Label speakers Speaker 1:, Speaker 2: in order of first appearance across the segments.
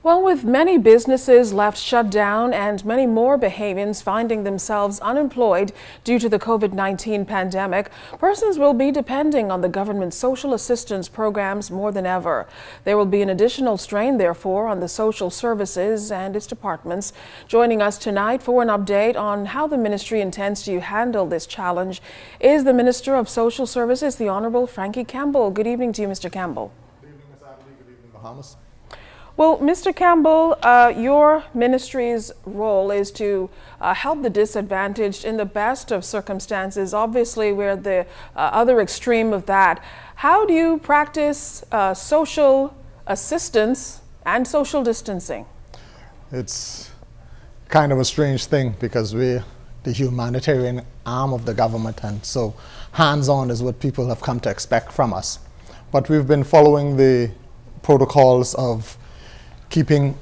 Speaker 1: Well, with many businesses left shut down and many more Bahamians finding themselves unemployed due to the COVID-19 pandemic, persons will be depending on the government's social assistance programs more than ever. There will be an additional strain, therefore, on the social services and its departments. Joining us tonight for an update on how the ministry intends to handle this challenge is the Minister of Social Services, the Honorable Frankie Campbell. Good evening to you, Mr. Campbell.
Speaker 2: Good evening, Ms. Adley. Good evening, Bahamas.
Speaker 1: Well, Mr. Campbell, your ministry's role is to help the disadvantaged in the best of circumstances. Obviously, we're the other extreme of that. How do you practice social assistance and social distancing?
Speaker 2: It's kind of a strange thing because we're the humanitarian arm of the government, and so hands-on is what people have come to expect from us. But we've been following the protocols of keeping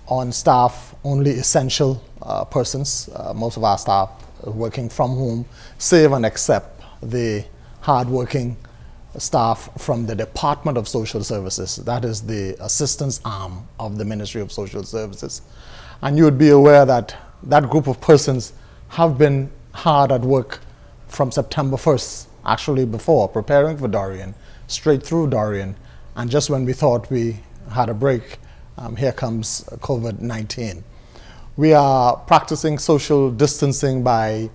Speaker 2: on staff only essential persons. Most of our staff are working from home, save and except the hard-working staff from the Department of Social Services. That is the assistance arm of the Ministry of Social Services. And you would be aware that that group of persons have been hard at work from September 1st, actually before, preparing for Dorian, straight through Dorian. And just when we thought we had a break, here comes COVID-19. We are practicing social distancing by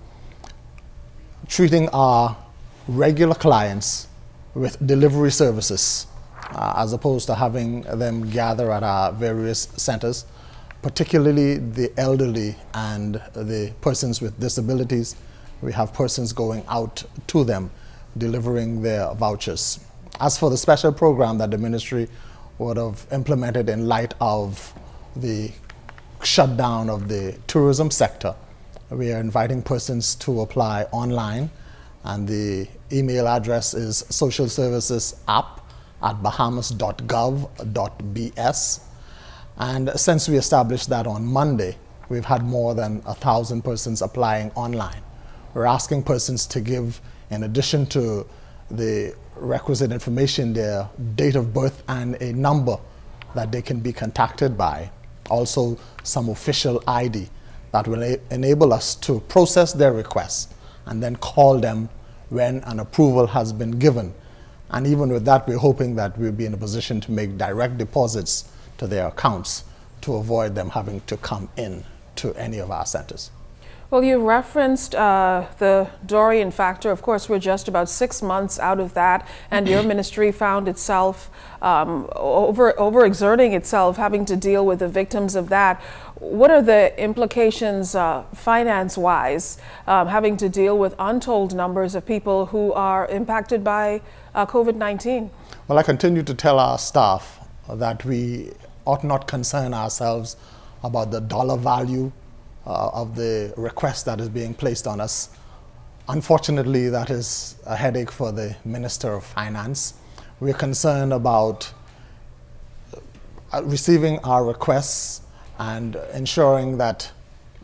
Speaker 2: treating our regular clients with delivery services, as opposed to having them gather at our various centers, particularly the elderly and the persons with disabilities. We have persons going out to them, delivering their vouchers. As for the special program that the ministry would have implemented in light of the shutdown of the tourism sector, we are inviting persons to apply online, and the email address is socialservicesapp@bahamas.gov.bs. And since we established that on Monday, we've had more than 1,000 persons applying online. We're asking persons to give, in addition to the requisite information, their date of birth and a number that they can be contacted by. Also, some official ID that will enable us to process their requests and then call them when an approval has been given. And even with that, we're hoping that we'll be in a position to make direct deposits to their accounts to avoid them having to come in to any of our centers.
Speaker 1: Well, you referenced the Dorian factor. Of course, we're just about 6 months out of that, and your ministry found itself overexerting itself, having to deal with the victims of that. What are the implications finance-wise, having to deal with untold numbers of people who are impacted by COVID-19?
Speaker 2: Well, I continue to tell our staff that we ought not concern ourselves about the dollar value of the request that is being placed on us. Unfortunately, that is a headache for the Minister of Finance. We're concerned about receiving our requests and ensuring that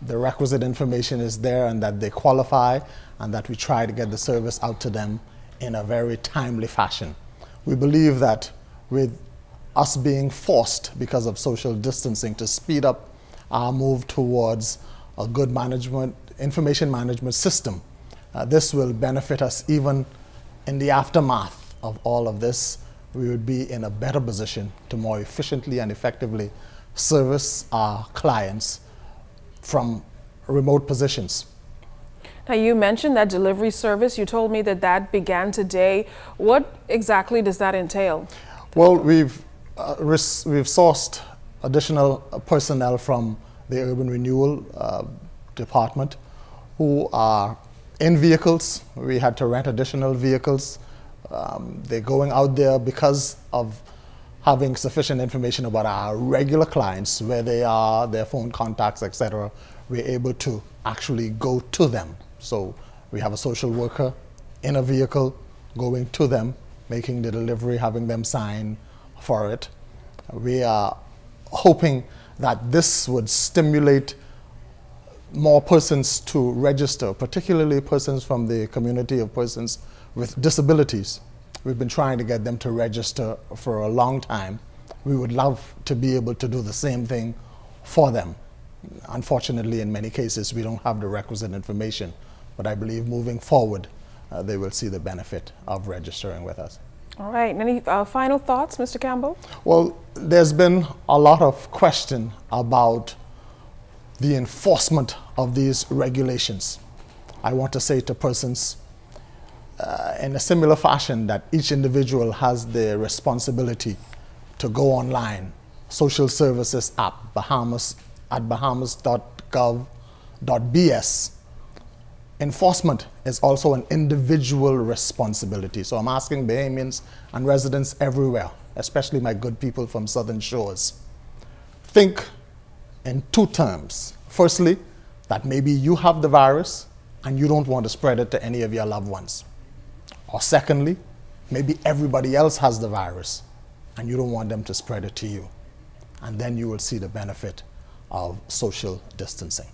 Speaker 2: the requisite information is there and that they qualify, and that we try to get the service out to them in a very timely fashion. We believe that with us being forced, because of social distancing, to speed up our move towards a good information management system, this will benefit us even in the aftermath of all of this. We would be in a better position to more efficiently and effectively service our clients from remote positions.
Speaker 1: Now, you mentioned that delivery service. You told me that that began today. What exactly does that entail?
Speaker 2: Well, we've sourced additional personnel from the Urban Renewal Department who are in vehicles. We had to rent additional vehicles. They're going out there because of having sufficient information about our regular clients, where they are, their phone contacts, etc. We're able to actually go to them. So we have a social worker in a vehicle going to them, making the delivery, having them sign for it. We are hoping that this would stimulate more persons to register, particularly persons from the community of persons with disabilities. We've been trying to get them to register for a long time, we would love to be able to do the same thing for them. Unfortunately, in many cases, we don't have the requisite information, but I believe moving forward, they will see the benefit of registering with us.
Speaker 1: All right. Any final thoughts, Mr. Campbell?
Speaker 2: Well, there's been a lot of question about the enforcement of these regulations. I want to say to persons in a similar fashion that each individual has the responsibility to go online. Social Services app, at bahamas.gov.bs. Enforcement is also an individual responsibility. So I'm asking Bahamians and residents everywhere, especially my good people from Southern Shores, think in two terms. Firstly, that maybe you have the virus and you don't want to spread it to any of your loved ones. Or secondly, maybe everybody else has the virus and you don't want them to spread it to you. And then you will see the benefit of social distancing.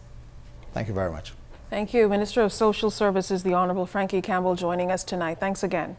Speaker 2: Thank you very much.
Speaker 1: Thank you. Minister of Social Services, the Honorable Frankie Campbell, joining us tonight. Thanks again.